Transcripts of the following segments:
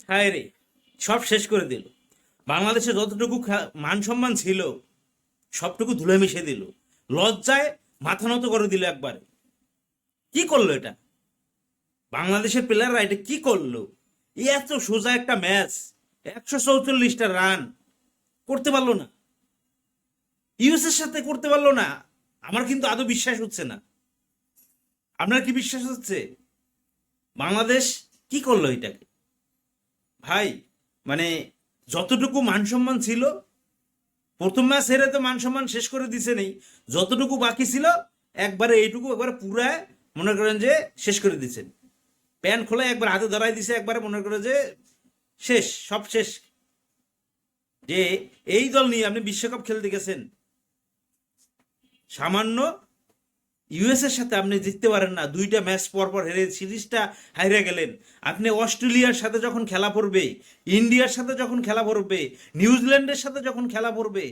হায় রে, সব শেষ করে দিল। বাংলাদেশে যতটুকু মান সম্মান ছিল সবটুকু ধুলে মিশে দিল। লজ্জায় মাথা নত করে দিল একবারে। কি করলো এটা? বাংলাদেশের প্লেয়াররা এটা কি করলো? এই এত সোজা একটা ম্যাচ, 144টা রান করতে পারলো না, ইউএস এর সাথে করতে পারলো না। আমার কিন্তু আদৌ বিশ্বাস হচ্ছে না। আপনার কি বিশ্বাস হচ্ছে? বাংলাদেশ কি করলো এটাকে? ভাই, মানে যতটুকু মান সম্মান ছিল, প্রথম ম্যাচ হেরে তো মান সম্মান শেষ করে দিছে নেই, যতটুকু বাকি ছিল একবারে এইটুকু একবারে পুরায় মনে করেন যে শেষ করে দিচ্ছেন। প্যান খোলা একবার হাতে ধরাই দিছে, একবারে মনে করে যে শেষ, সব শেষ। যে এই দল নিয়ে আপনি বিশ্বকাপ খেলতে গেছেন, সামান্য ইউএস এর সাথে আপনি জিততে পারেন না, দুইটা ম্যাচ পর পর হেরে সিরিজটা হারিয়ে গেলেন। আপনি অস্ট্রেলিয়ার সাথে যখন খেলা পড়বে, ইন্ডিয়ার সাথে যখন খেলা পড়বে, নিউজিল্যান্ডের সাথে যখন খেলা পড়বে,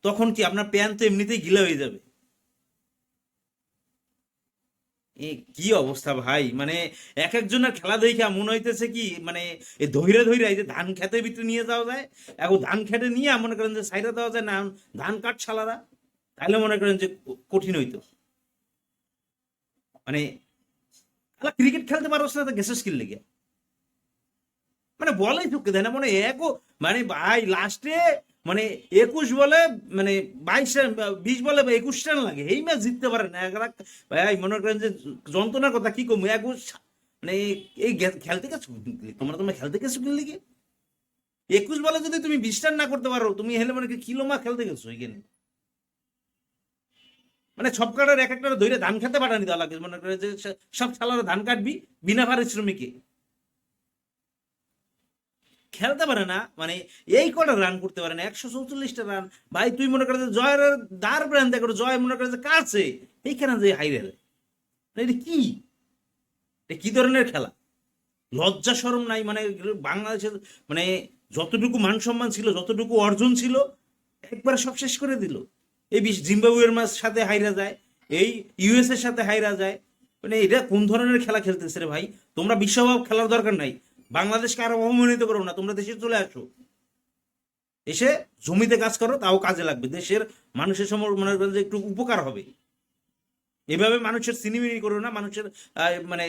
তখন কি আপনার প্যান তো এমনিতেই গিলা হয়ে যাবে। এ কি অবস্থা ভাই! মানে এক একজনের খেলা দেখা মনে হইতেছে কি, মানে এই ধৈরে ধৈরে এই যে ধান খেতের ভিতরে নিয়ে যাওয়া যায়, এখন ধান খেতে নিয়ে মনে করেন যে সাইডে দেওয়া যায় না, ধান কাট ছালারা, তাহলে মনে করেন যে কঠিন হইতো। মানে খেলা ক্রিকেট খেলতে পারো না, গেছে স্কিল লেগে মানে বলে ঢুকে দেয় না, মানে একও, মানে ভাই লাস্টে মানে 21 বলে, মানে 22 রান, 20 বলে 21 রান লাগে, এই ম্যাচ জিততে পারে না ভাই মনে করেন যে যন্ত্রণার কথা কি কমু 21, মানে এই খেলতে গেছো, তোমরা তোমরা খেলতে গেছো কি লিগে? 21 বলে যদি তুমি 20 রান না করতে পারো, তুমি হেলে মানে কি কিলোমা খেলতে গেছো এখানে? মানে সব কাটার এক একটা ধরে ধান খেতে পাঠানি দেওয়া লাগে, মনে করে যে সব খেলার ধান কাটবি বিনা পারিশ্রমিকে, খেলতে পারে না। মানে এই কটা রান করতে পারে না, 144টা রান। ভাই তুই মনে করে যে জয়ের দ্বার প্রান্তে করো, জয় মনে করে যে কাছে, এইখানে যে হাইরে যায়, এটা কি, এটা কি ধরনের খেলা? লজ্জা শরম নাই মানে বাংলাদেশের, মানে যতটুকু মান সম্মান ছিল, যতটুকু অর্জন ছিল, একবারে সব শেষ করে দিল। এই জিম্বাবুয়ের ম্যাচ সাথে হাইরা যায়, এই ইউএস এর সাথে হাইরা যায়। মানে এটা কোন ধরনের খেলা খেলতেছে রে ভাই? তোমরা বিশ্বকাপ খেলার দরকার নাই, বাংলাদেশকে আরো অবমানিত করো না, তোমরা দেশে চলে আসো, এসে জমিতে কাজ করো, তাও কাজে লাগবে, দেশের মানুষের সময় মনে করেন যে একটু উপকার হবে। এভাবে মানুষের সিনেমিনি করো না, মানুষের মানে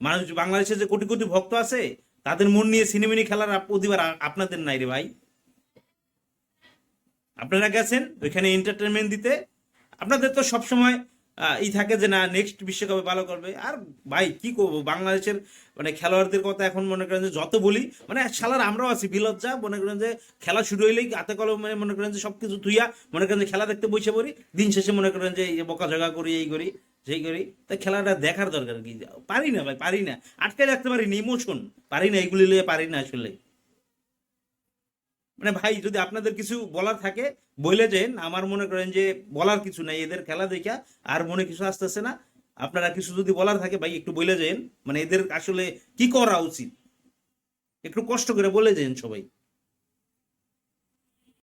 মানুষ, বাংলাদেশের যে কোটি কোটি ভক্ত আছে, তাদের মন নিয়ে সিনেমিনি খেলার অধিকার আপনাদের নাই রে ভাই। আপনারা গেছেন ওইখানে এন্টারটেনমেন্ট দিতে, আপনাদের তো সবসময় ই থাকে যে না নেক্সট বিশ্বকাপে ভালো করবে। আর ভাই কি করবো, বাংলাদেশের মানে খেলোয়াড়দের কথা এখন মনে করেন যে যত বলি, মানে শালার আমরাও আছি বিলজ্জা, মনে করেন যে খেলা শুরু হইলেই হাতে কলমে মনে করেন যে সবকিছু থুইয়া মনে করেন যে খেলা দেখতে বসে পড়ি, দিন শেষে মনে করেন যে এই যে বকাঝকা করি, এই করি সেই করি। তাই খেলাটা দেখার দরকার কি? পারি না ভাই, পারি না, আটকে রাখতে পারি না, ইমোশন পারি না, এগুলি লিয়ে পারি না আসলে। মানে ভাই যদি আপনাদের কিছু বলার থাকে বলে যেন, আমার মনে করেন যে বলার কিছু নাই এদের খেলা দেখা, আর মনে কিছু আসতেছে না। আপনারা কিছু যদি বলার থাকে ভাই একটু বলে যেন, মানে এদের আসলে কি করা উচিত একটু কষ্ট করে বলে যেন সবাই।